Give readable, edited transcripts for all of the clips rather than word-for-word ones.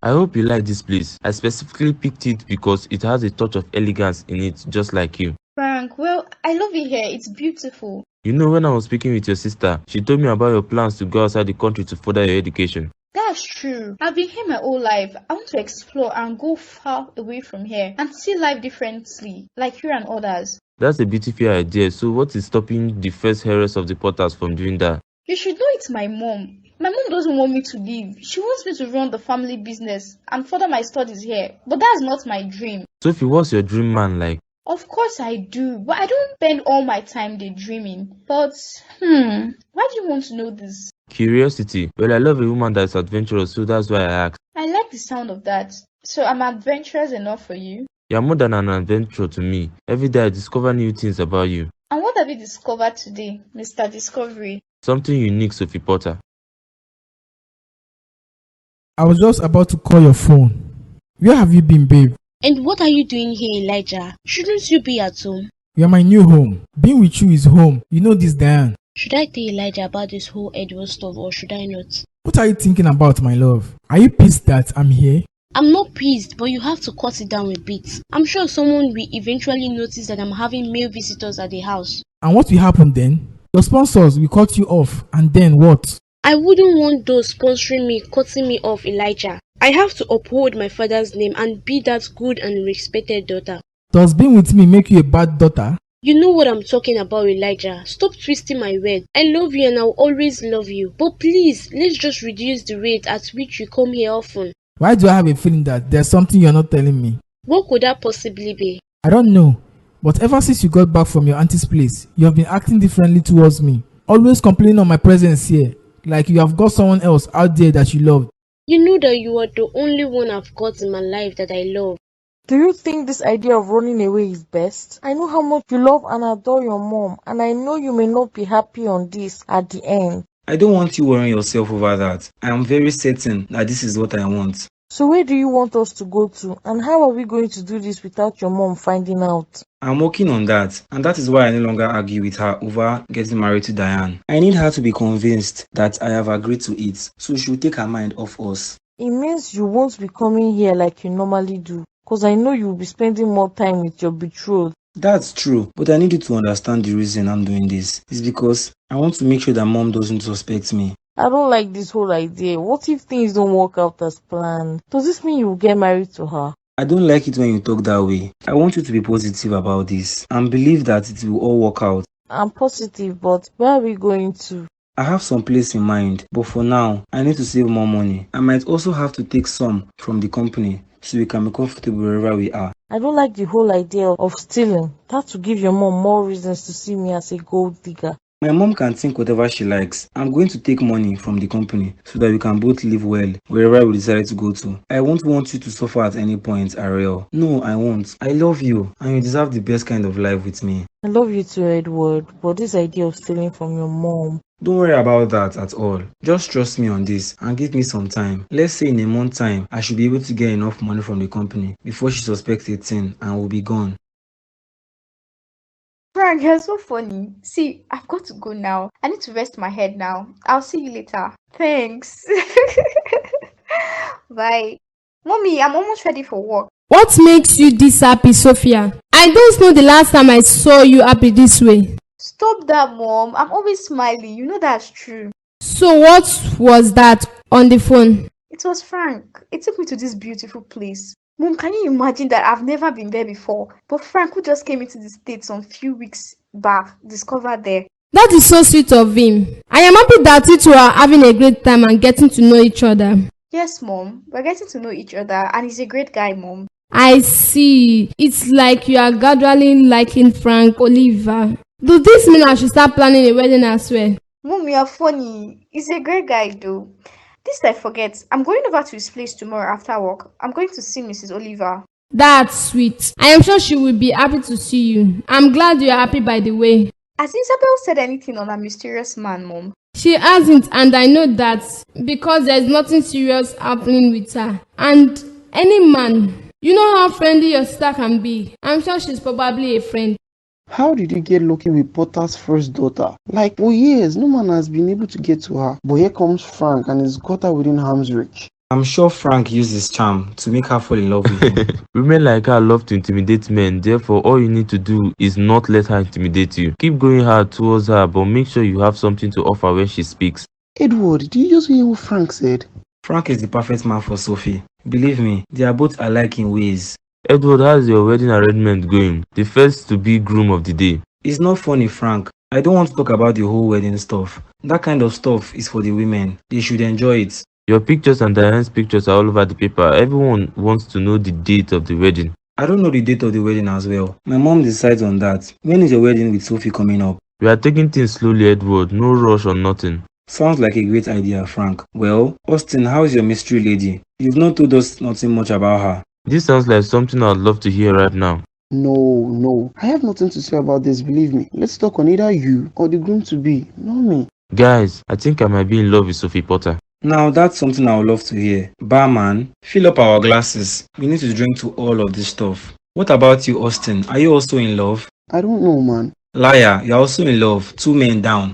I hope you like this place. I specifically picked it because it has a touch of elegance in it, just like you. Frank, well, I love it here. It's beautiful. You know, when I was speaking with your sister, she told me about your plans to go outside the country to further your education. That's true. I've been here my whole life. I want to explore and go far away from here and see life differently, like you and others. That's a beautiful idea. So what is stopping the first heiress of the Potters from doing that? You should know it's my mom. My mom doesn't want me to leave. She wants me to run the family business and further my studies here. But that's not my dream. Sophie, what's your dream man like? Of course I do, but I don't spend all my time daydreaming. But, why do you want to know this? Curiosity. Well, I love a woman that's adventurous, so that's why I asked. I like the sound of that. So I'm adventurous enough for you? You're more than an adventurer to me. Every day I discover new things about you. And what have you discovered today, Mr. Discovery? Something unique, Sophie Potter. I was just about to call your phone. Where have you been, babe? And what are you doing here, Elijah? Shouldn't you be at home? You are my new home. Being with you is home. You know this, Diane. Should I tell Elijah about this whole Edward stuff or should I not? What are you thinking about, my love? Are you pissed that I'm here? I'm not pissed, but you have to cut it down a bit. I'm sure someone will eventually notice that I'm having male visitors at the house. And what will happen then? Your sponsors will cut you off, and then what? I wouldn't want those sponsoring me cutting me off, Elijah. I have to uphold my father's name and be that good and respected daughter. Does being with me make you a bad daughter? You know what I'm talking about, Elijah. Stop twisting my words. I love you and I'll always love you. But please, let's just reduce the rate at which you come here often. Why do I have a feeling that there's something you're not telling me? What could that possibly be? I don't know. But ever since you got back from your auntie's place, you have been acting differently towards me. Always complaining on my presence here. Like you have got someone else out there that you love. You know that you are the only one I've got in my life that I love. Do you think this idea of running away is best? I know how much you love and adore your mom, and I know you may not be happy on this at the end. I don't want you worrying yourself over that. I am very certain that this is what I want. So where do you want us to go to, and how are we going to do this without your mom finding out? I'm working on that, and that is why I no longer argue with her over getting married to Diane. I need her to be convinced that I have agreed to it, so she will take her mind off us. It means you won't be coming here like you normally do, because I know you'll be spending more time with your betrothed. That's true, but I need you to understand the reason I'm doing this. It's because I want to make sure that mom doesn't suspect me. I don't like this whole idea. What if things don't work out as planned? Does this mean you will get married to her? I don't like it when you talk that way. I want you to be positive about this and believe that it will all work out. I'm positive, but where are we going to? I have some place in mind, but for now, I need to save more money. I might also have to take some from the company so we can be comfortable wherever we are. I don't like the whole idea of stealing. That will give your mom more reasons to see me as a gold digger. My mom can think whatever she likes. I'm going to take money from the company so that we can both live well wherever we decide to go to. I won't want you to suffer at any point, Ariel. No, I won't. I love you and you deserve the best kind of life with me. I love you too, Edward, but this idea of stealing from your mom... Don't worry about that at all. Just trust me on this and give me some time. Let's say in a month's time, I should be able to get enough money from the company before she suspects a thing and will be gone. Frank, you're so funny. See, I've got to go now. I need to rest my head now. I'll see you later. Thanks. Bye. Mommy, I'm almost ready for work. What makes you this happy, Sophia? I don't know the last time I saw you happy this way. Stop that, Mom. I'm always smiling. You know that's true. So what was that on the phone? It was Frank. It took me to this beautiful place. Mom, can you imagine that I've never been there before? But Frank, who just came into the States some few weeks back, discovered there. That is so sweet of him. I am happy that you two are having a great time and getting to know each other. Yes, Mom. We're getting to know each other and he's a great guy, Mom. I see. It's like you are gradually liking Frank Oliver. Does this mean I should start planning a wedding as well? Mom, you're funny. He's a great guy, though. This I forget. I'm going over to his place tomorrow after work. I'm going to see Mrs. Oliver. That's sweet. I am sure she will be happy to see you. I'm glad you are happy, by the way. Has Isabel said anything on a mysterious man, Mom? She hasn't, and I know that because there's nothing serious happening with her. And any man, you know how friendly your sister can be. I'm sure she's probably a friend. How did you get lucky with Potter's first daughter? Like, for years, no man has been able to get to her. But here comes Frank and he's got her within arm's reach. I'm sure Frank used his charm to make her fall in love with him. Women like her love to intimidate men, therefore all you need to do is not let her intimidate you. Keep going hard towards her, but make sure you have something to offer when she speaks. Edward, did you just hear what Frank said? Frank is the perfect man for Sophie. Believe me, they are both alike in ways. Edward, how's your wedding arrangement going? The first to be groom of the day. It's not funny, Frank. I don't want to talk about the whole wedding stuff. That kind of stuff is for the women. They should enjoy it. Your pictures and Diane's pictures are all over the paper. Everyone wants to know the date of the wedding. I don't know the date of the wedding as well. My mom decides on that. When is your wedding with Sophie coming up? We are taking things slowly, Edward. No rush or nothing. Sounds like a great idea, Frank. Well, Austin, how is your mystery lady? You've not told us nothing much about her. This sounds like something I'd love to hear right now. No. I have nothing to say about this, believe me. Let's talk on either you or the groom-to-be, not me. Guys, I think I might be in love with Sophie Potter. Now that's something I would love to hear. Barman, fill up our glasses. We need to drink to all of this stuff. What about you, Austin? Are you also in love? I don't know, man. Liar, you're also in love. 2 men down.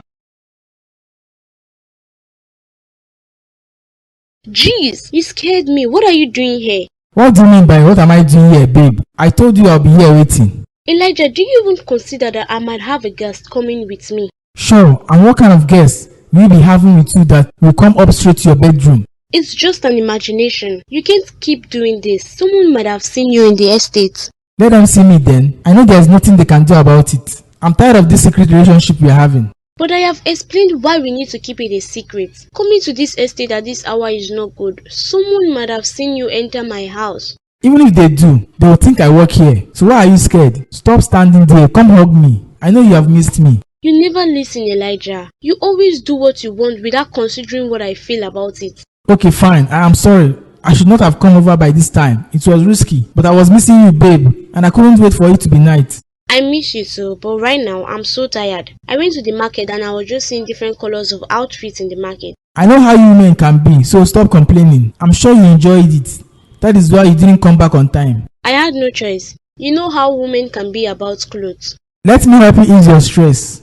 Jeez, you scared me. What are you doing here? What do you mean by what am I doing here, babe? I told you I'll be here waiting. Elijah, do you even consider that I might have a guest coming with me? Sure, and what kind of guest will you be having with you that will come up straight to your bedroom? It's just an imagination. You can't keep doing this. Someone might have seen you in the estate. Let them see me then. I know there's nothing they can do about it. I'm tired of this secret relationship we're having. But I have explained why we need to keep it a secret. Coming to this estate at this hour is not good. Someone might have seen you enter my house. Even if they do, they will think I work here. So why are you scared? Stop standing there. Come hug me. I know you have missed me. You never listen, Elijah. You always do what you want without considering what I feel about it. Okay, fine. I am sorry. I should not have come over by this time. It was risky. But I was missing you, babe. And I couldn't wait for it to be night. I miss you too, but right now I'm so tired. I went to the market and I was just seeing different colors of outfits in the market. I know how you men can be, so stop complaining. I'm sure you enjoyed it. That is why you didn't come back on time. I had no choice. You know how women can be about clothes. Let me help you ease your stress.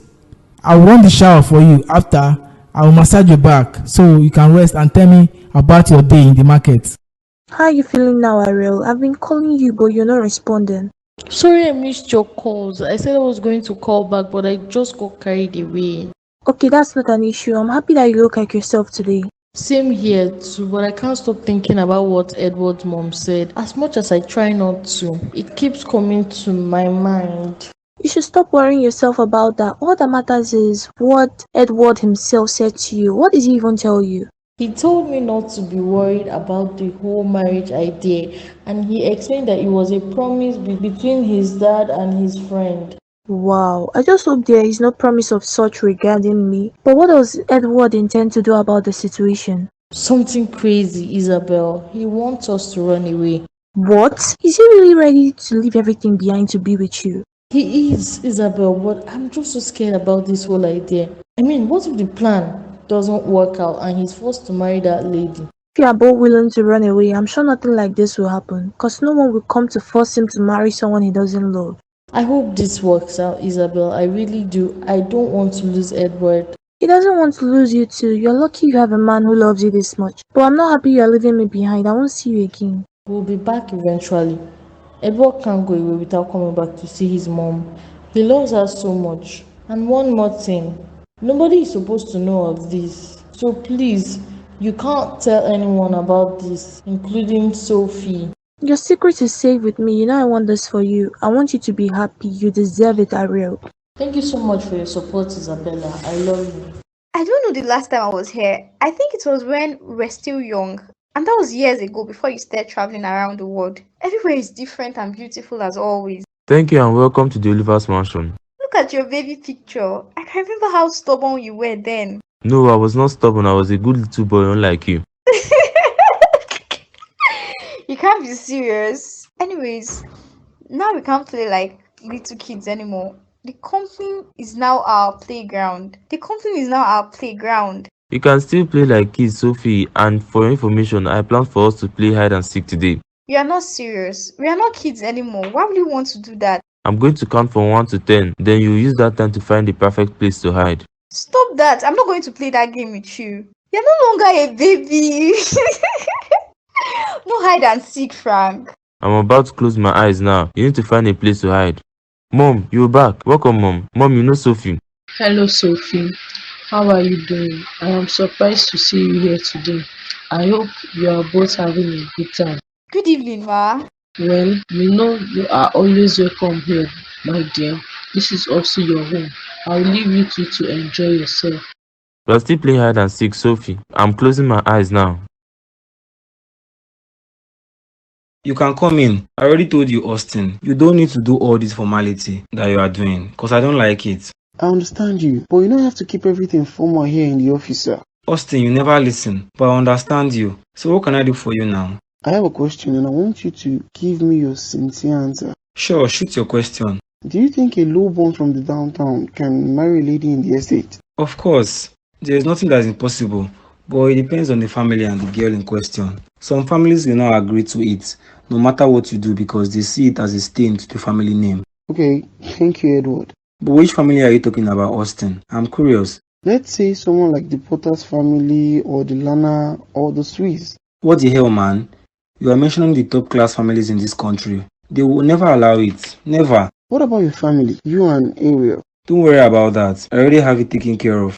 I will run the shower for you. After, I will massage your back so you can rest and tell me about your day in the market. How are you feeling now, Ariel? I've been calling you, but you're not responding. Sorry I missed your calls. I said I was going to call back, but I just got carried away. Okay, that's not an issue. I'm happy that you look like yourself today. Same here too, but I can't stop thinking about what Edward's mom said. As much as I try not to, it keeps coming to my mind. You should stop worrying yourself about that. All that matters is what Edward himself said to you. What did he even tell you? He told me not to be worried about the whole marriage idea, and he explained that it was a promise between his dad and his friend. Wow, I just hope there is no promise of such regarding me. But what does Edward intend to do about the situation? Something crazy, Isabel. He wants us to run away. What? Is he really ready to leave everything behind to be with you? He is, Isabel, but I'm just so scared about this whole idea. I mean, what if the plan doesn't work out and he's forced to marry that lady? If you are both willing to run away, I'm sure nothing like this will happen. Because no one will come to force him to marry someone he doesn't love. I hope this works out, Isabel. I really do. I don't want to lose Edward. He doesn't want to lose you too. You're lucky you have a man who loves you this much. But I'm not happy you're leaving me behind. I won't see you again. We'll be back eventually. Edward can't go away without coming back to see his mom. He loves her so much. And one more thing. Nobody is supposed to know of this. So please, you can't tell anyone about this, including Sophie. Your secret is safe with me. You know I want this for you. I want you to be happy. You deserve it, Ariel. Thank you so much for your support, Isabella. I love you. I don't know the last time I was here. I think it was when we were still young. And that was years ago before you started traveling around the world. Everywhere is different and beautiful as always. Thank you and welcome to the Oliver's mansion. Look at your baby picture. I can remember how stubborn you were then. No, I was not stubborn. I was a good little boy unlike you. You can't be serious. Anyways, now we can't play like little kids anymore. The company is now our playground. You can still play like kids, Sophie, and for your information, I plan for us to play hide and seek today. You are not serious. We are not kids anymore. Why would you want to do that? I'm going to count from 1 to 10, then you use that time to find the perfect place to hide. Stop that. I'm not going to play that game with you. You're no longer a baby. No hide and seek, Frank. I'm about to close my eyes now. You need to find a place to hide. Mom, you're back. Welcome, Mom. Mom, you know Sophie. Hello, Sophie. How are you doing? I am surprised to see you here today. I hope you are both having a good time. Good evening, Ma. Well, you are always welcome here, my dear. This is also your home. I will leave you two to enjoy yourself. We're still playing hide and seek, Sophie. I'm closing my eyes now. You can come in. I already told you, Austin. You don't need to do all this formality that you are doing, because I don't like it. I understand you, but you don't have to keep everything formal here in the office, sir. Austin, you never listen, but I understand you. So what can I do for you now? I have a question and I want you to give me your sincere answer. Sure, shoot your question. Do you think a lowborn from the downtown can marry a lady in the estate? Of course, there is nothing that is impossible, but it depends on the family and the girl in question. Some families will not agree to it, no matter what you do, because they see it as a stain to the family name. Okay, thank you, Edward. But which family are you talking about, Austin? I'm curious. Let's say someone like the Potter's family or the Lana or the Swiss. What the hell, man? You are mentioning the top class families in this country. They will never allow it. Never. What about your family, you and Ariel? Don't worry about that. I already have it taken care of.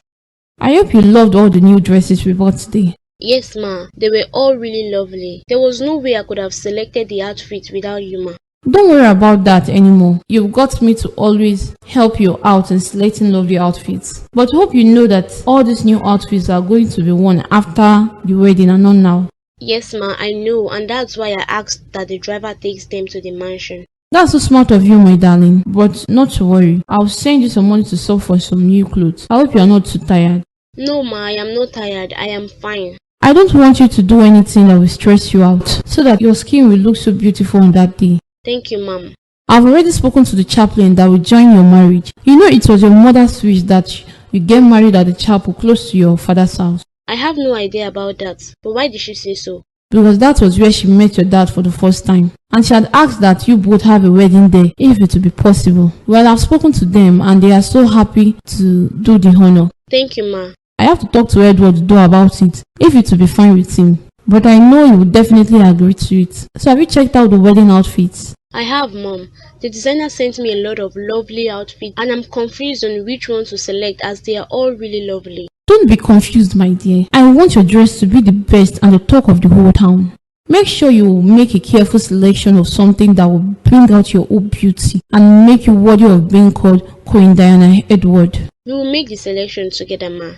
I hope you loved all the new dresses we bought today. Yes, ma. They were all really lovely. There was no way I could have selected the outfit without you, ma. Don't worry about that anymore. You've got me to always help you out in selecting lovely outfits. But hope you know that all these new outfits are going to be worn after the wedding and not now. Yes, ma, I know, and that's why I asked that the driver takes them to the mansion. That's so smart of you, my darling. But not to worry. I'll send you some money to sell for some new clothes. I hope you are not too tired. No, ma, I am not tired. I am fine. I don't want you to do anything that will stress you out, so that your skin will look so beautiful on that day. Thank you, ma'am. I've already spoken to the chaplain that will join your marriage. You know it was your mother's wish that you get married at the chapel close to your father's house. I have no idea about that, but why did she say so? Because that was where she met your dad for the first time. And she had asked that you both have a wedding there, if it would be possible. Well, I've spoken to them and they are so happy to do the honor. Thank you, ma. I have to talk to Edward though about it, if it will be fine with him. But I know he would definitely agree to it. So have you checked out the wedding outfits? I have, mom. The designer sent me a lot of lovely outfits and I'm confused on which one to select as they are all really lovely. Don't be confused, my dear. I want your dress to be the best and the talk of the whole town. Make sure you make a careful selection of something that will bring out your own beauty and make you worthy of being called Queen Diana Edward. We will make the selection together, ma.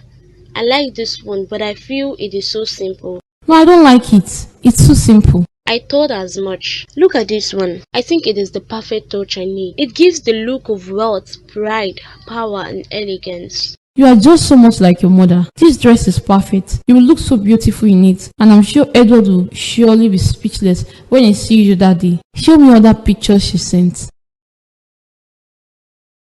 I like this one, but I feel it is so simple. No, I don't like it. It's too simple. I thought as much. Look at this one. I think it is the perfect touch I need. It gives the look of wealth, pride, power, and elegance. You are just so much like your mother. This dress is perfect. You will look so beautiful in it. And I'm sure Edward will surely be speechless when he sees you that day. Show me other pictures she sent.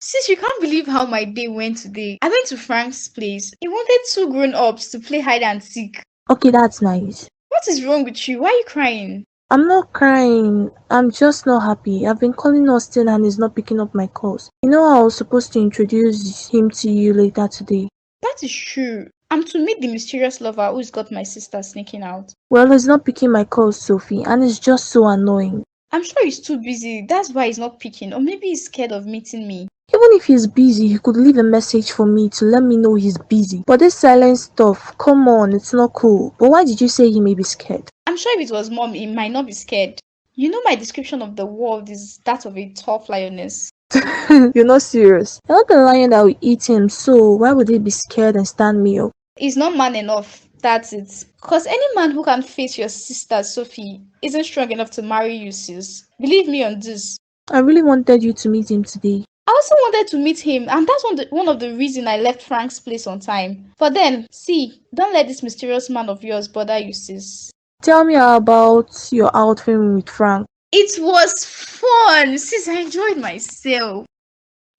Sis, you can't believe how my day went today. I went to Frank's place. He wanted two grown-ups to play hide and seek. Okay, that's nice. What is wrong with you? Why are you crying? I'm not crying. I'm just not happy. I've been calling Austin and he's not picking up my calls. You know I was supposed to introduce him to you later today. That is true. I'm to meet the mysterious lover who's got my sister sneaking out. Well, he's not picking my calls, Sophie, and it's just so annoying. I'm sure he's too busy. That's why he's not picking. Or maybe he's scared of meeting me. Even if he's busy, he could leave a message for me to let me know he's busy. But this silent stuff, come on, it's not cool. But why did you say he may be scared? I'm sure if it was mom, he might not be scared. You know my description of the world is that of a tough lioness. You're not serious. You're not the lion that will eat him, so why would he be scared and stand me up? He's not man enough, that's it. Because any man who can face your sister, Sophie, isn't strong enough to marry you, sis. Believe me on this. I really wanted you to meet him today. I also wanted to meet him, and that's one of the reasons I left Frank's place on time. But then, see, don't let this mysterious man of yours bother you, sis. Tell me about your outing with Frank. It was fun, sis. I enjoyed myself.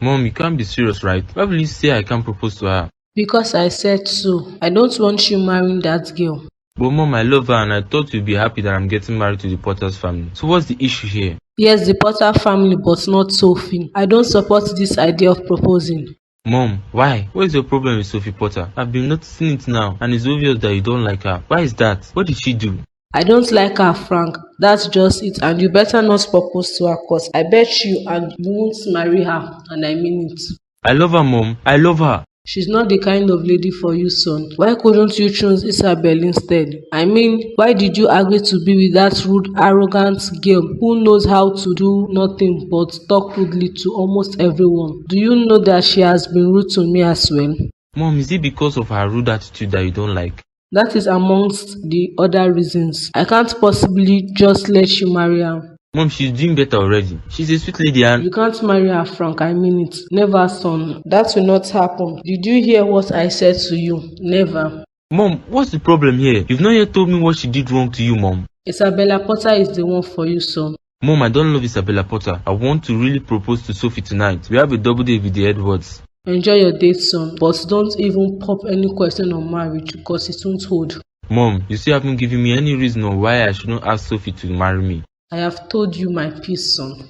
Mom, you can't be serious, right? Why will you say I can't propose to her? Because I said so. I don't want you marrying that girl. But Mom, I love her and I thought you'd be happy that I'm getting married to the Potter's family. So what's the issue here? Yes, the Potter family, but not Sophie. I don't support this idea of proposing. Mom, why? What is your problem with Sophie Potter? I've been noticing it now and it's obvious that you don't like her. Why is that? What did she do? I don't like her, Frank. That's just it. And you better not propose to her, cause I bet you and you won't marry her. And I mean it. I love her, Mom. I love her. She's not the kind of lady for you, son. Why couldn't you choose Isabel instead? I mean, why did you agree to be with that rude, arrogant girl who knows how to do nothing but talk rudely to almost everyone? Do you know that she has been rude to me as well? Mom, is it because of her rude attitude that you don't like? That is amongst the other reasons. I can't possibly just let you marry her. Mom, she's doing better already. She's a sweet lady and... You can't marry her, Frank. I mean it. Never, son. That will not happen. Did you hear what I said to you? Never. Mom, what's the problem here? You've not yet told me what she did wrong to you, Mom. Isabella Potter is the one for you, son. Mom, I don't love Isabella Potter. I want to really propose to Sophie tonight. We have a double date with the Edwards. Enjoy your date, son. But don't even pop any question on marriage because it won't hold. Mom, you still haven't given me any reason on why I should not ask Sophie to marry me. I have told you my piece, son.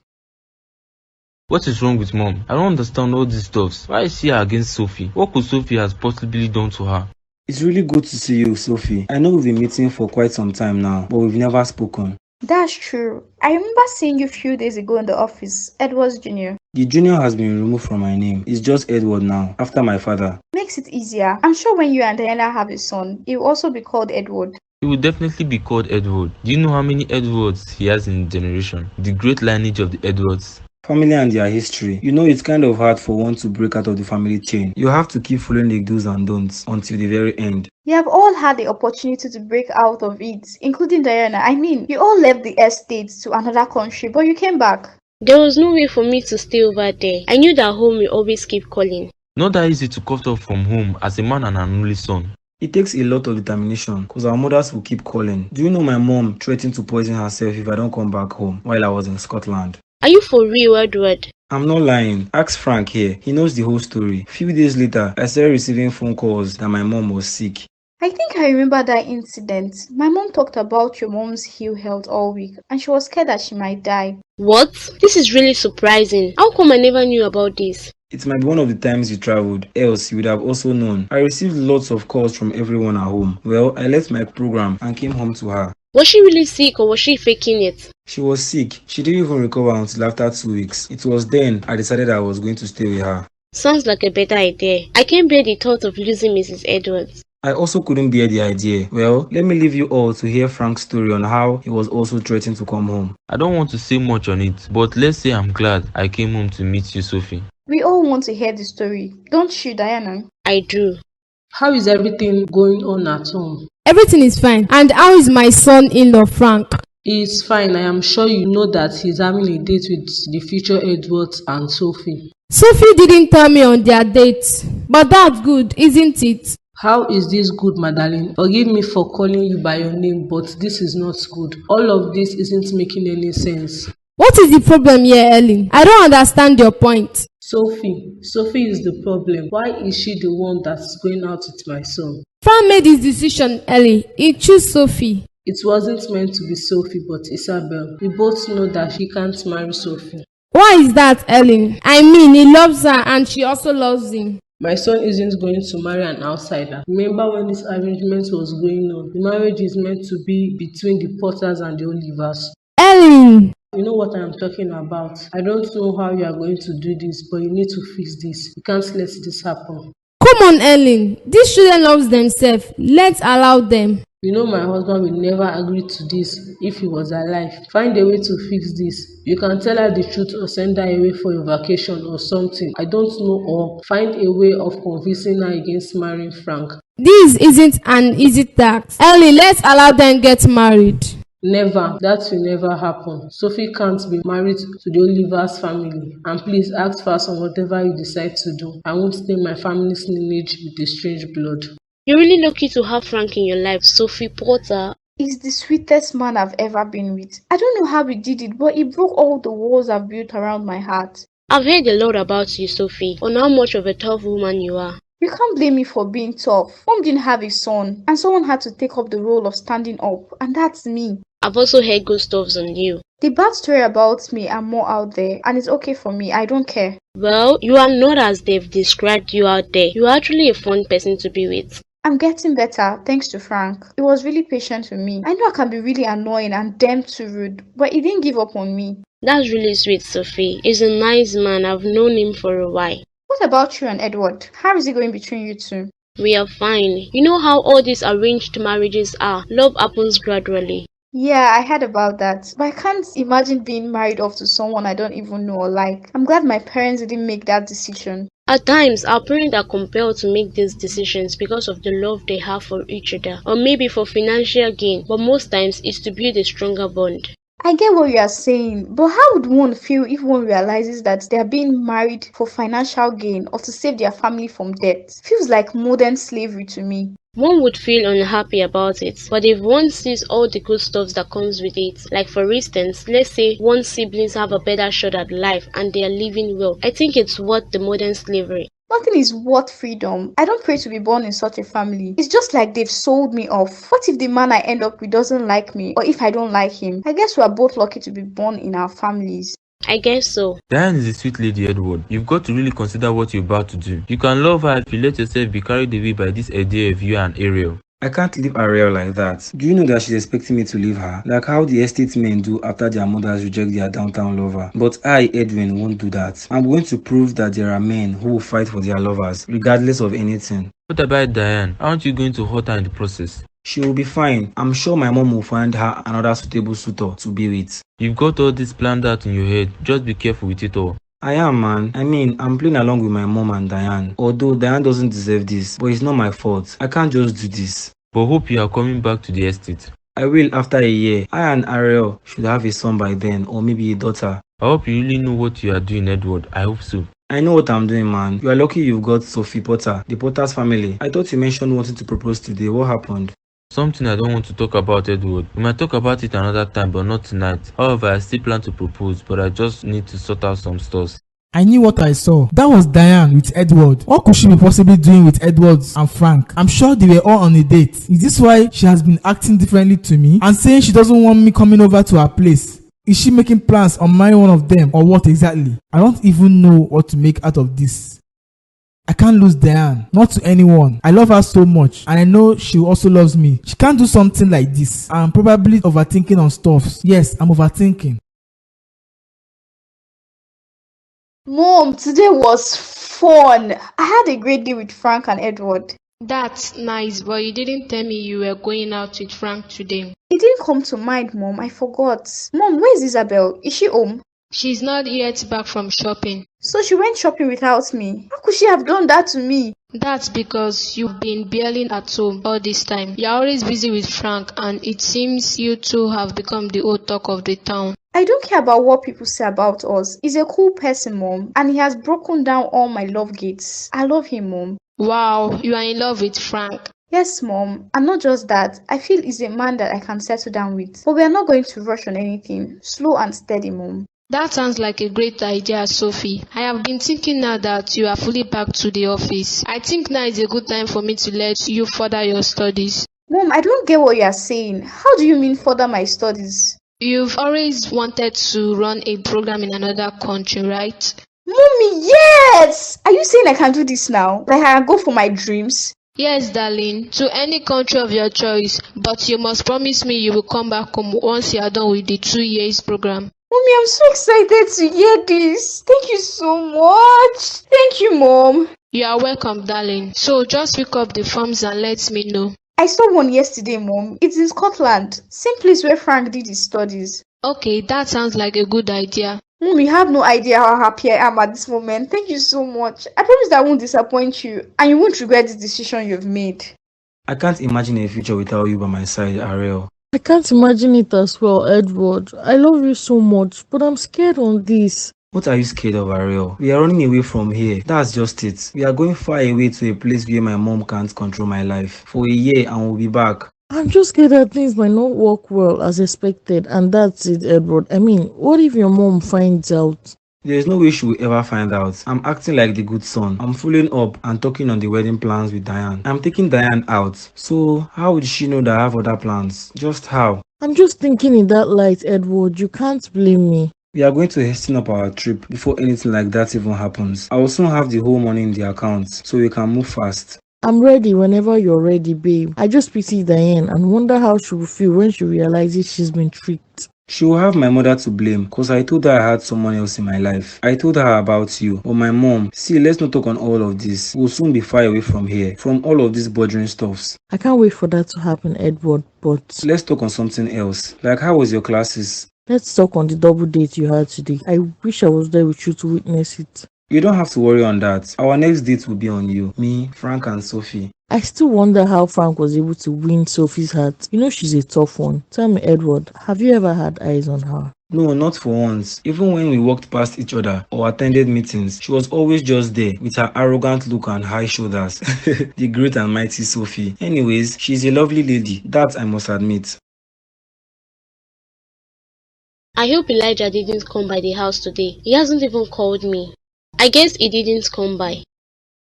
What is wrong with Mom? I don't understand all these stuffs. Why is she against Sophie? What could Sophie has possibly done to her? It's really good to see you, Sophie. I know we've been meeting for quite some time now, but we've never spoken. That's true. I remember seeing you a few days ago in the office, Edwards Jr. The junior has been removed from my name. It's just Edward now, after my father. Makes it easier. I'm sure when you and Diana have a son, he will also be called Edward. He will definitely be called Edward. Do you know how many Edwards he has in the generation? The great lineage of the Edwards. Family and their history. You know it's kind of hard for one to break out of the family chain. You have to keep following the do's and don'ts until the very end. You have all had the opportunity to break out of it, including Diana. I mean, you all left the estate to another country, but you came back. There was no way for me to stay over there. I knew that home will always keep calling. Not that easy to cut off from home as a man and an only son. It takes a lot of determination because our mothers will keep calling. Do you know my mom threatened to poison herself if I don't come back home while I was in Scotland? Are you for real, Edward? I'm not lying. Ask Frank here. He knows the whole story. Few days later, I started receiving phone calls that my mom was sick. I think I remember that incident. My mom talked about your mom's ill health all week and she was scared that she might die. What? This is really surprising. How come I never knew about this? It might be one of the times you traveled, else you would have also known. I received lots of calls from everyone at home. Well, I left my program and came home to her. Was she really sick or was she faking it? She was sick. She didn't even recover until after 2 weeks. It was then I decided I was going to stay with her. Sounds like a better idea. I can't bear the thought of losing Mrs. Edwards. I also couldn't bear the idea. Well, let me leave you all to hear Frank's story on how he was also threatened to come home. I don't want to say much on it, but let's say I'm glad I came home to meet you, Sophie. We all want to hear the story, don't you, Diana? I do. How is everything going on at home? Everything is fine. And how is my son-in-law, Frank? He is fine. I am sure you know that he's having a date with the future Edwards and Sophie. Sophie didn't tell me on their date, but that's good, isn't it? How is this good, Madeline? Forgive me for calling you by your name, but this is not good. All of this isn't making any sense. What is the problem here, Ellen? I don't understand your point. Sophie is the problem. Why is she the one that's going out with my son? Frank made his decision, Ellie. He chose Sophie. It wasn't meant to be Sophie, but Isabel. We both know that she can't marry Sophie. Why is that, Ellen? I mean, he loves her and she also loves him. My son isn't going to marry an outsider. Remember when this arrangement was going on? The marriage is meant to be between the Potters and the Olivers. Ellen! You know what I am talking about. I don't know how you are going to do this, but you need to fix this. You can't let this happen. Come on, Ellen. These children love themselves. Let's allow them. You know my husband will never agree to this if he was alive. Find a way to fix this. You can tell her the truth or send her away for your vacation or something. I don't know, or find a way of convincing her against marrying Frank. This isn't an easy task. Ellie, let's allow them get married. Never. That will never happen. Sophie can't be married to the Oliver's family. And please act fast on whatever you decide to do. I won't stain my family's lineage with a strange blood. You're really lucky to have Frank in your life, Sophie Potter. He's the sweetest man I've ever been with. I don't know how he did it, but he broke all the walls I've built around my heart. I've heard a lot about you, Sophie, on how much of a tough woman you are. You can't blame me for being tough. Mom didn't have a son, and someone had to take up the role of standing up, and that's me. I've also heard good stuffs on you. The bad story about me are more out there, and it's okay for me. I don't care. Well, you are not as they've described you out there. You're actually a fun person to be with. I'm getting better, thanks to Frank. He was really patient with me. I know I can be really annoying and damn too rude, but he didn't give up on me. That's really sweet, Sophie. He's a nice man. I've known him for a while. What about you and Edward? How is it going between you two? We are fine. You know how all these arranged marriages are. Love happens gradually. Yeah, I heard about that. But I can't imagine being married off to someone I don't even know or like. I'm glad my parents didn't make that decision. At times, our parents are compelled to make these decisions because of the love they have for each other, or maybe for financial gain, but most times it's to build a stronger bond. I get what you are saying, but how would one feel if one realizes that they are being married for financial gain or to save their family from debt? Feels like modern slavery to me. One would feel unhappy about it, but if one sees all the good stuff that comes with it, like for instance, let's say one siblings have a better shot at life and they are living well, I think it's worth the modern slavery. Nothing is worth freedom. I don't pray to be born in such a family. It's just like they've sold me off. What if the man I end up with doesn't like me, or if I don't like him? I guess we are both lucky to be born in our families. I guess so. Diane is a sweet lady, Edward. You've got to really consider what you're about to do. You can love her if you let yourself be carried away by this idea of you and Ariel. I can't leave Ariel like that. Do you know that she's expecting me to leave her? Like how the estate men do after their mothers reject their downtown lover. But I, Edwin, won't do that. I'm going to prove that there are men who will fight for their lovers, regardless of anything. What about Diane? Aren't you going to hurt her in the process? She will be fine. I'm sure my mom will find her another suitable suitor to be with. You've got all this planned out in your head. Just be careful with it all. I am, man. I mean, I'm playing along with my mom and Diane. Although Diane doesn't deserve this, but it's not my fault. I can't just do this. But hope you are coming back to the estate. I will after a year. I and Ariel should have a son by then, or maybe a daughter. I hope you really know what you are doing, Edward. I hope so. I know what I'm doing, man. You are lucky you've got Sophie Potter, the Potter's family. I thought you mentioned wanting to propose today. What happened? Something I don't want to talk about, Edward. We might talk about it another time, but not tonight. However, I still plan to propose, but I just need to sort out some stuff. I knew what I saw. That was Diane with Edward. What could she be possibly doing with Edward and Frank? I'm sure they were all on a date. Is this why she has been acting differently to me and saying she doesn't want me coming over to her place? Is she making plans on marrying one of them or what exactly? I don't even know what to make out of this. I can't lose Diane, not to anyone. I love her so much and I know she also loves me. She can't do something like this. I'm probably overthinking on stuff. Yes, I'm overthinking. Mom, today was fun. I had a great day with Frank and Edward. That's nice, but you didn't tell me you were going out with Frank today. It didn't come to mind, Mom. I forgot. Mom, where's Isabel? Is she home? She's not yet back from shopping. So she went shopping without me. How could she have done that to me? That's because you've been barely at home all this time. You're always busy with Frank, and it seems you two have become the old talk of the town. I don't care about what people say about us. He's a cool person, Mom, and he has broken down all my love gates. I love him, Mom. Wow, you are in love with Frank. Yes, Mom. And not just that, I feel he's a man that I can settle down with. But we are not going to rush on anything. Slow and steady, Mom. That sounds like a great idea, Sophie. I have been thinking now that you are fully back to the office. I think now is a good time for me to let you further your studies. Mom, I don't get what you are saying. How do you mean further my studies? You've always wanted to run a program in another country, right? Mommy, yes! Are you saying I can do this now? Like I can go for my dreams? Yes, darling, to any country of your choice, but you must promise me you will come back home once you are done with the 2 years program. Mommy, I'm so excited to hear this. Thank you so much. Thank you, Mom. You are welcome, darling. So just pick up the forms and let me know. I saw one yesterday, Mom. It's in Scotland. Same place where Frank did his studies. Okay, that sounds like a good idea. Mom, you have no idea how happy I am at this moment. Thank you so much. I promise that I won't disappoint you and you won't regret this decision you've made. I can't imagine a future without you by my side, Ariel. I can't imagine it as well, Edward. I love you so much, but I'm scared on this. What are you scared of, Ariel? We are running away from here. That's just it. We are going far away to a place where my mom can't control my life for a year and we'll be back. I'm just scared that things might not work well as expected, and that's it, Edward. I mean, what if your mom finds out? There is no way she will ever find out. I'm acting like the good son. I'm following up and talking on the wedding plans with Diane. I'm taking Diane out. So how would she know that I have other plans? Just how? I'm just thinking in that light, Edward. You can't blame me. We are going to hasten up our trip before anything like that even happens. I will soon have the whole money in the account so we can move fast. I'm ready whenever you're ready, babe. I just pity Diane and wonder how she will feel when she realizes she's been tricked. She will have my mother to blame because I told her I had someone else in my life. I told her about you. But my mom, see, let's not talk on all of this. We'll soon be far away from here, from all of these bothering stuffs. I can't wait for that to happen, Edward, but Let's talk on something else. Like, how was your classes? let's talk on the double date you had today. I wish I was there with you to witness it. You don't have to worry on that. Our next date will be on you, me, Frank, and Sophie. I still wonder how Frank was able to win Sophie's heart. You know she's a tough one. Tell me, Edward, have you ever had eyes on her? No, not for once. Even when we walked past each other or attended meetings, she was always just there with her arrogant look and high shoulders. The great and mighty Sophie. Anyways, she's a lovely lady, that I must admit. I hope Elijah didn't come by the house today. He hasn't even called me. I guess he didn't come by.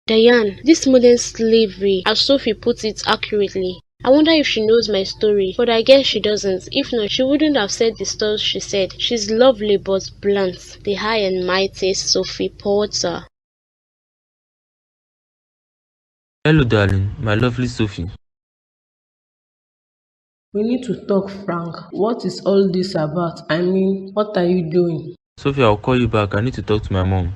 Diane, this modern slavery, as Sophie puts it accurately. I wonder if she knows my story, but I guess she doesn't. If not, she wouldn't have said the stuff she said. She's lovely but blunt. The high and mighty Sophie Porter. Hello, darling, my lovely Sophie. We need to talk, Frank. What is all this about? I mean, what are you doing? Sophie, I'll call you back. I need to talk to my mom.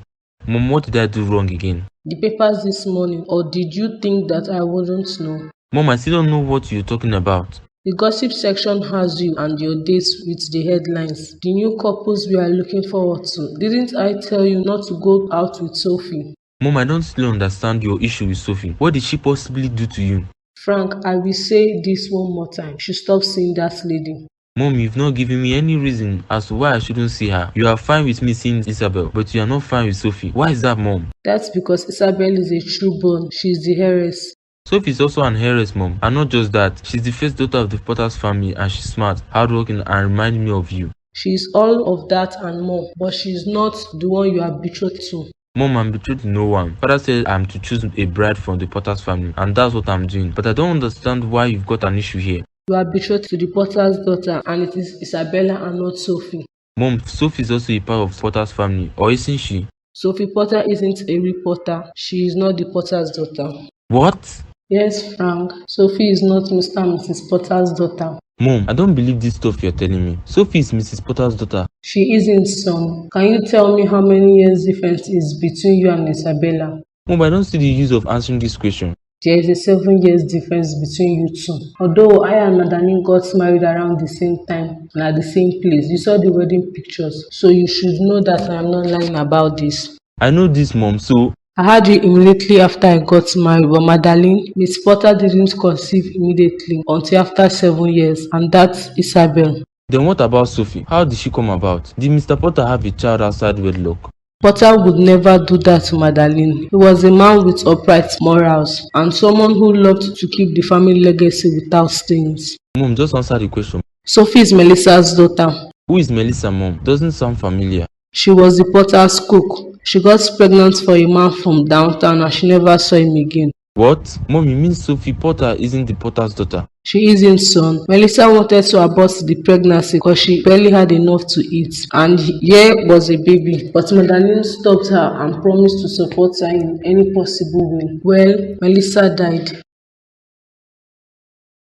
Mom, what did I do wrong again? The papers this morning, or did you think that I wouldn't know? Mom, I still don't know what you're talking about. The gossip section has you and your dates with the headlines. The new couples we are looking forward to. Didn't I tell you not to go out with Sophie? Mom, I don't still understand your issue with Sophie. What did she possibly do to you? Frank, I will say this one more time. She stopped seeing that lady. Mom, you've not given me any reason as to why I shouldn't see her. You are fine with me seeing Isabel, but you are not fine with Sophie. Why is that, Mom? That's because Isabel is a true-born. She's the heiress. Sophie is also an heiress, Mom. And not just that, she's the first daughter of the Potter's family and she's smart, hardworking, and reminds me of you. She's all of that and more, but she's not the one you are betrothed to. Mom, I'm betrothed to no one. Father said I'm to choose a bride from the Potter's family, and that's what I'm doing. But I don't understand why you've got an issue here. You are betrothed to the Potter's daughter, and it is Isabella and not Sophie. Mom, Sophie is also a part of Potter's family, or isn't she? Sophie Potter isn't a real Potter. She is not the Potter's daughter. What? Yes, Frank. Sophie is not Mr. and Mrs. Potter's daughter. Mom, I don't believe this stuff you're telling me. Sophie is Mrs. Potter's daughter. She isn't, son. Can you tell me how many years difference is between you and Isabella? Mom, I don't see the use of answering this question. There is a 7 years difference between you two. Although I and Madani got married around the same time and at the same place. You saw the wedding pictures, so you should know that I am not lying about this. I know this, Mom, so... I had you immediately after I got married, but Madeline, Miss Potter didn't conceive immediately until after 7 years, and that's Isabel. Then what about Sophie? How did she come about? Did Mr. Potter have a child outside wedlock? Potter would never do that to Madeline. He was a man with upright morals and someone who loved to keep the family legacy without stains. Mom, just answer the question. Sophie is Melissa's daughter. Who is Melissa, Mom? Doesn't sound familiar. She was the Potter's cook. She got pregnant for a man from downtown and she never saw him again. What? Mom, you mean Sophie Potter isn't the Potter's daughter? She isn't, son. Melissa wanted to abort the pregnancy because she barely had enough to eat. And here was a baby. But Madeline stopped her and promised to support her in any possible way. Well, Melissa died.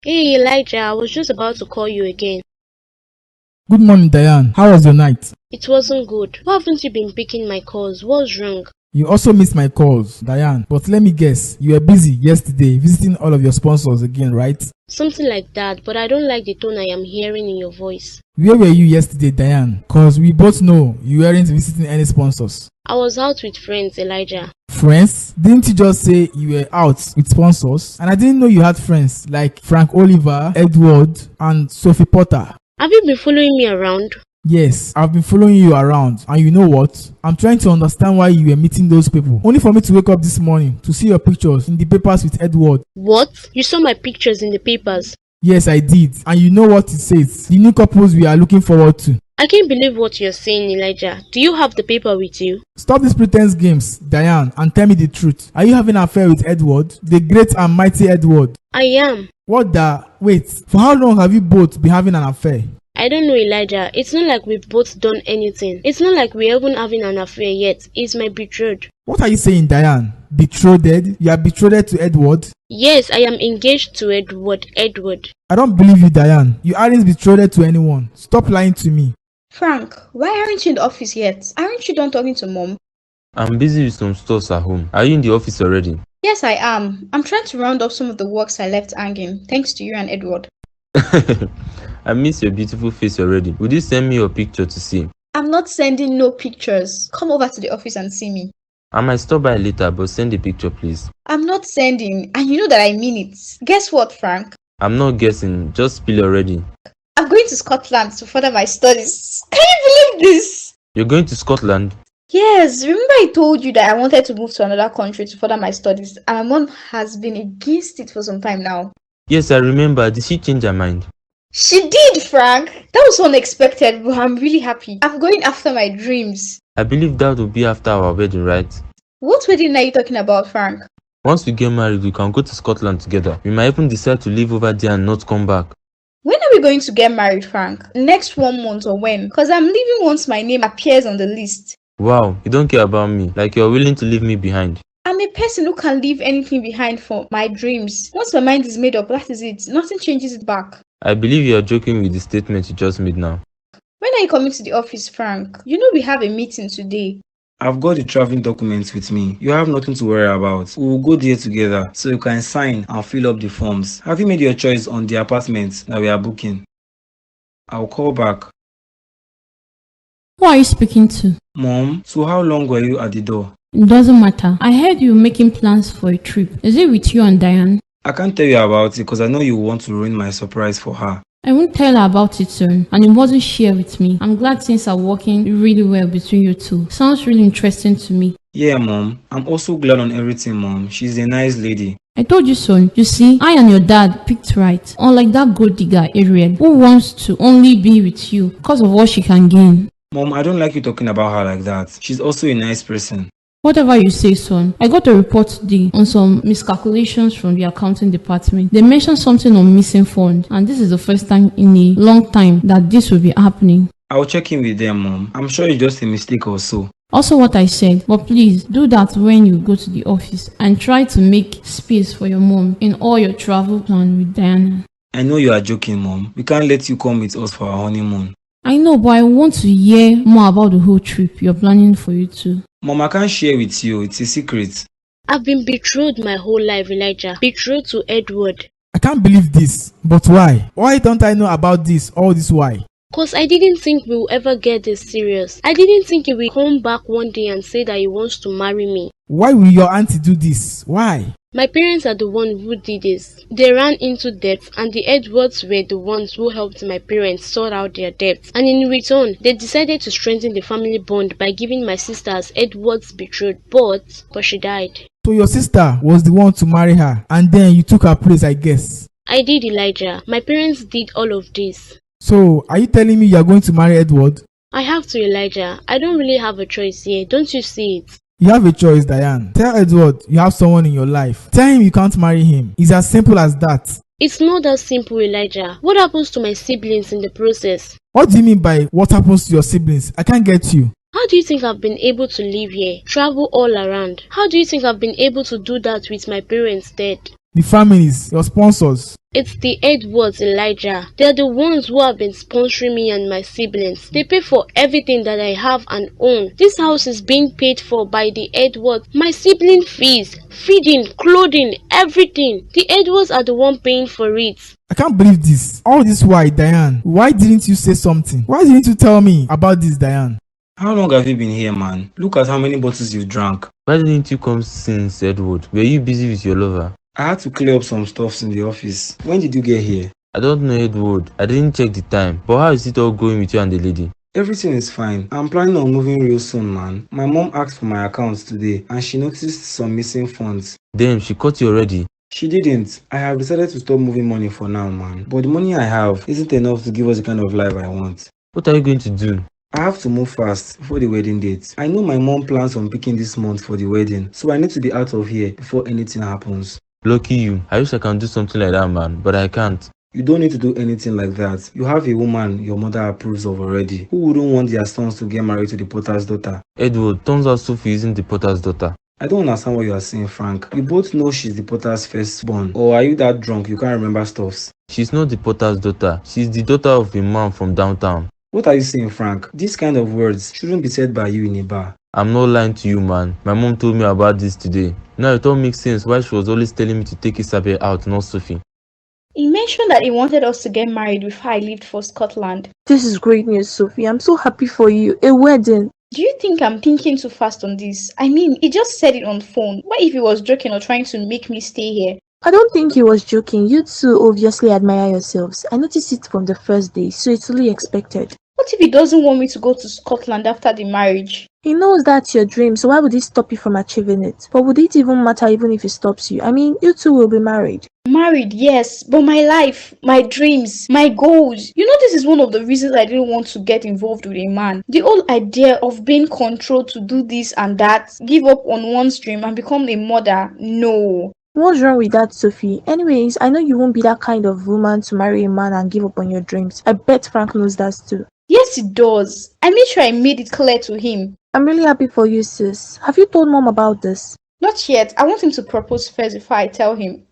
Hey Elijah, I was just about to call you again. Good morning, Diane. How was your night? It wasn't good. Why haven't you been picking my calls? What's wrong? You also missed my calls, Diane. But let me guess, you were busy yesterday visiting all of your sponsors again, right? Something like that, but I don't like the tone I am hearing in your voice. Where were you yesterday, Diane? Cause we both know you weren't visiting any sponsors. I was out with friends, Elijah. Friends? Didn't you just say you were out with sponsors? And I didn't know you had friends like Frank Oliver, Edward, and Sophie Potter. Have you been following me around? Yes, I've been following you around, and you know what? I'm trying to understand why you were meeting those people. Only for me to wake up this morning to see your pictures in the papers with Edward. What? You saw my pictures in the papers? Yes, I did. And you know what it says? The new couples we are looking forward to. I can't believe what you're saying, Elijah. Do you have the paper with you? Stop these pretense games, Diane, and tell me the truth. Are you having an affair with Edward? The great and mighty Edward? I am. What the? Wait, for how long have you both been having an affair? I don't know, Elijah. It's not like we've both done anything. It's not like we're even having an affair yet. He's my betrothed. What are you saying, Diane? Betrothed? You are betrothed to Edward? Yes, I am engaged to Edward. I don't believe you, Diane. You aren't betrothed to anyone. Stop lying to me. Frank, why aren't you in the office yet? Aren't you done talking to Mom? I'm busy with some stuff at home. Are you in the office already? Yes, I am. I'm trying to round up some of the works I left hanging, thanks to you and Edward. I miss your beautiful face already. Would you send me your picture to see? I'm not sending no pictures. Come over to the office and see me. I might stop by later, but send the picture, please. I'm not sending, and you know that I mean it. Guess what, Frank? I'm not guessing. Just spill already. I'm going to Scotland to further my studies. Can you believe this? You're going to Scotland? Yes, remember I told you that I wanted to move to another country to further my studies, and my mom has been against it for some time now. Yes, I remember. Did she change her mind? She did, Frank. That was unexpected, but I'm really happy. I'm going after my dreams. I believe that will be after our wedding, right? What wedding are you talking about, Frank? Once we get married, we can go to Scotland together. We might even decide to live over there and not come back. When are we going to get married, Frank? Next 1 month or when? Because I'm leaving once my name appears on the list. Wow, you don't care about me, like you're willing to leave me behind. I'm a person who can leave anything behind for my dreams. Once my mind is made up, that is it. Nothing changes it back. I believe you're joking with the statement you just made now. When are you coming to the office, Frank? You know we have a meeting today. I've got the traveling documents with me. You have nothing to worry about. We will go there together so you can sign and fill up the forms. Have you made your choice on the apartment that we are booking? I'll call back. Who are you speaking to? Mom, so how long were you at the door? It doesn't matter. I heard you making plans for a trip. Is it with you and Diane? I can't tell you about it because I know you want to ruin my surprise for her. I won't tell her about it soon, and it wasn't shared with me. I'm glad things are working really well between you two. Sounds really interesting to me. Yeah, Mom. I'm also glad on everything, Mom. She's a nice lady. I told you so. You see, I and your dad picked right. Unlike that gold digger Ariel, who wants to only be with you because of what she can gain. Mom, I don't like you talking about her like that. She's also a nice person. Whatever you say, son. I got a report today on some miscalculations from the accounting department. They mentioned something on missing funds, and this is the first time in a long time that this will be happening. I'll check in with them, Mom. I'm sure it's just a mistake or so. Also what I said, but please do that when you go to the office and try to make space for your mom in all your travel plan with Diana. I know you are joking, Mom. We can't let you come with us for our honeymoon. I know, but I want to hear more about the whole trip you're planning for you two. Mom, I can't share with you. It's a secret. I've been betrothed my whole life, Elijah. Betrothed to Edward. I can't believe this. But why? Why don't I know about this all this while? Cause I didn't think we will ever get this serious. I didn't think he will come back one day and say that he wants to marry me. Why will your auntie do this? Why? My parents are the ones who did this. They ran into debt, and the Edwards were the ones who helped my parents sort out their debts. And in return, they decided to strengthen the family bond by giving my sister as Edward's betrothed, but she died. So your sister was the one to marry her, and then you took her place, I guess. I did, Elijah. My parents did all of this. So, are you telling me you are going to marry Edward? I have to, Elijah. I don't really have a choice here. Don't you see it? You have a choice, Diane. Tell Edward you have someone in your life. Tell him you can't marry him. It's as simple as that. It's not that simple, Elijah. What happens to my siblings in the process? What do you mean by what happens to your siblings? I can't get you. How do you think I've been able to live here, travel all around? How do you think I've been able to do that with my parents dead? The families, your sponsors. It's the Edwards, Elijah. They're the ones who have been sponsoring me and my siblings. They pay for everything that I have and own. This house is being paid for by the Edwards. My sibling fees, feeding, clothing, everything. The Edwards are the one paying for it. I can't believe this. All this why, Diane? Why didn't you say something? Why didn't you tell me about this, Diane? How long have you been here, man? Look at how many bottles you've drank. Why didn't you come since, Edward? Were you busy with your lover? I had to clear up some stuffs in the office. When did you get here? I don't know, Edward. I didn't check the time. But how is it all going with you and the lady? Everything is fine. I'm planning on moving real soon, man. My mom asked for my accounts today and she noticed some missing funds. Damn, she caught you already. She didn't. I have decided to stop moving money for now, man. But the money I have isn't enough to give us the kind of life I want. What are you going to do? I have to move fast before the wedding date. I know my mom plans on picking this month for the wedding, so I need to be out of here before anything happens. Lucky you. I wish I can do something like that, man, but I can't. You don't need to do anything like that. You have a woman your mother approves of already. Who wouldn't want their sons to get married to the potter's daughter? Edward, turns out Sophie isn't the potter's daughter. I don't understand what you are saying, Frank. We both know she's the potter's firstborn. Or are you that drunk you can't remember stuffs? She's not the potter's daughter. She's the daughter of a man from downtown. What are you saying, Frank? These kind of words shouldn't be said by you in a bar. I'm not lying to you, man. My mom told me about this today. Now it all makes sense why she was always telling me to take Isabel out, not Sophie. He mentioned that he wanted us to get married before I left for Scotland. This is great news, Sophie. I'm so happy for you. A wedding. Do you think I'm thinking too fast on this? I mean, he just said it on phone. What if he was joking or trying to make me stay here? I don't think he was joking. You two obviously admire yourselves. I noticed it from the first day, so it's really expected. What if he doesn't want me to go to Scotland after the marriage? He knows that's your dream, so why would he stop you from achieving it? But would it even matter even if he stops you? I mean, you two will be married. Married, yes, but my life, my dreams, my goals. You know, this is one of the reasons I didn't want to get involved with a man. The whole idea of being controlled to do this and that, give up on one's dream and become a mother, no. What's wrong with that, Sophie? Anyways, I know you won't be that kind of woman to marry a man and give up on your dreams. I bet Frank knows that too. Yes, it does. I made sure I made it clear to him. I'm really happy for you, sis. Have you told mom about this? Not yet. I want him to propose first before I tell him.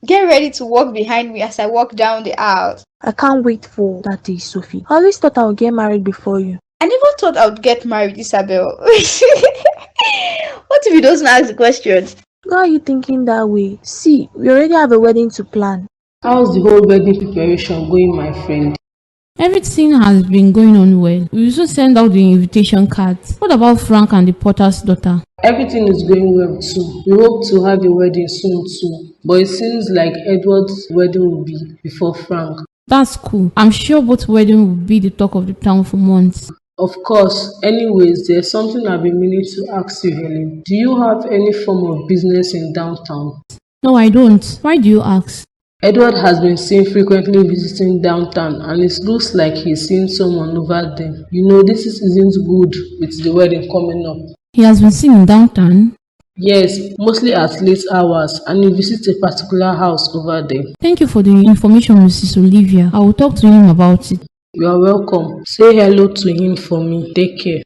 Get ready to walk behind me as I walk down the aisle. I can't wait for that day, Sophie. I always thought I would get married before you. I never thought I would get married, Isabel. What if he doesn't ask the question? Why are you thinking that way? See, we already have a wedding to plan. How's the whole wedding preparation going, my friend? Everything has been going on well. We also send out the invitation cards. What about Frank and the potter's daughter? Everything is going well too. We hope to have a wedding soon too. But it seems like Edward's wedding will be before Frank. That's cool. I'm sure both weddings will be the talk of the town for months. Of course. Anyways, there's something I've been meaning to ask you, Helen. Do you have any form of business in downtown? No, I don't. Why do you ask? Edward has been seen frequently visiting downtown and it looks like he's seen someone over there. You know, this isn't good with the wedding coming up. He has been seen in downtown? Yes, mostly at late hours, and he visits a particular house over there. Thank you for the information, Mrs. Olivia. I will talk to him about it. You are welcome. Say hello to him for me. Take care.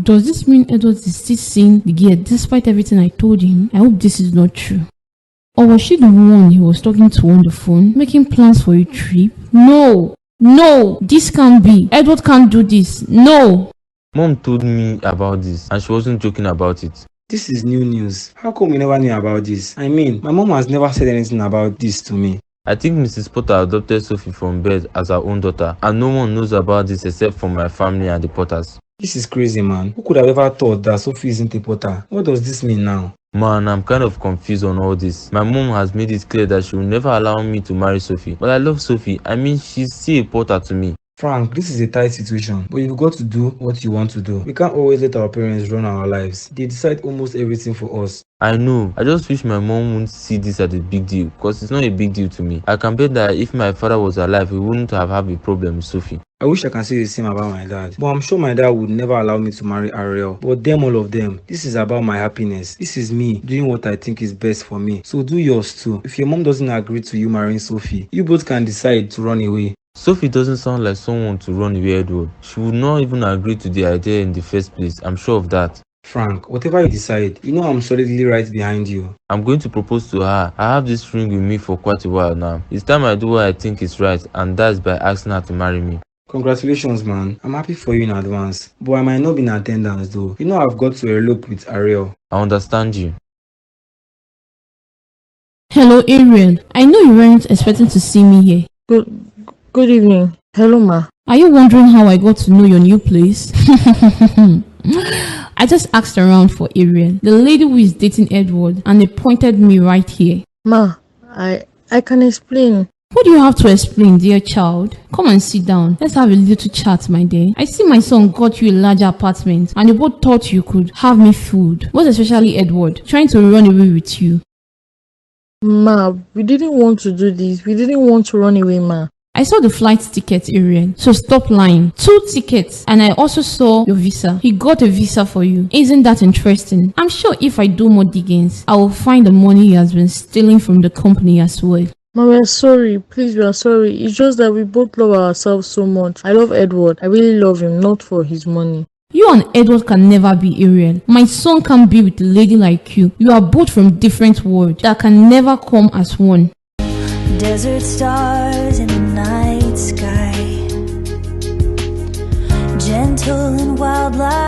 Does this mean Edward is still seeing the girl despite everything I told him? I hope this is not true. Or was she the one he was talking to on the phone, making plans for a trip? No! No! This can't be. Edward can't do this. No! Mom told me about this and she wasn't joking about it. This is new news. How come you never knew about this? I mean, my mom has never said anything about this to me. I think Mrs. Potter adopted Sophie from birth as her own daughter, and no one knows about this except for my family and the Potters. This is crazy, man. Who could have ever thought that Sophie isn't a Potter? What does this mean now? Man, I'm kind of confused on all this. My mom has made it clear that she will never allow me to marry Sophie. But I love Sophie. I mean, she's still a Potter to me. Frank, this is a tight situation, but you've got to do what you want to do. We can't always let our parents run our lives. They decide almost everything for us. I know. I just wish my mom wouldn't see this as a big deal, because it's not a big deal to me. I can bet that if my father was alive, he wouldn't have had a problem with Sophie. I wish I can say the same about my dad, but I'm sure my dad would never allow me to marry Ariel. But them, all of them, this is about my happiness. This is me doing what I think is best for me. So do yours too. If your mom doesn't agree to you marrying Sophie, you both can decide to run away. Sophie doesn't sound like someone to run away, Edward. She would not even agree to the idea in the first place. I'm sure of that. Frank, whatever you decide, you know I'm solidly right behind you. I'm going to propose to her. I have this ring with me for quite a while now. It's time I do what I think is right, and that's by asking her to marry me. Congratulations, man. I'm happy for you in advance. But I might not be in attendance though. You know I've got to elope with Ariel. I understand you. Hello, Ariel. I know you weren't expecting to see me here. Good evening. Hello, ma. Are you wondering how I got to know your new place? I just asked around for Ariel, the lady who is dating Edward, and they pointed me right here. Ma, I can explain. What do you have to explain, dear child? Come and sit down. Let's have a little chat, my dear. I see my son got you a larger apartment, and you both thought you could have me food. Most especially Edward, trying to run away with you. Ma, we didn't want to do this. We didn't want to run away, ma. I saw the flight ticket, Ariel. So stop lying. 2 tickets. And I also saw your visa. He got a visa for you. Isn't that interesting? I'm sure if I do more diggings, I will find the money he has been stealing from the company as well. Mom, we're sorry. Please, we are sorry. It's just that we both love ourselves so much. I love Edward. I really love him, not for his money. You and Edward can never be, Ariel. My son can't be with a lady like you. You are both from different worlds that can never come as one. Desert stars in the night sky, gentle and wild like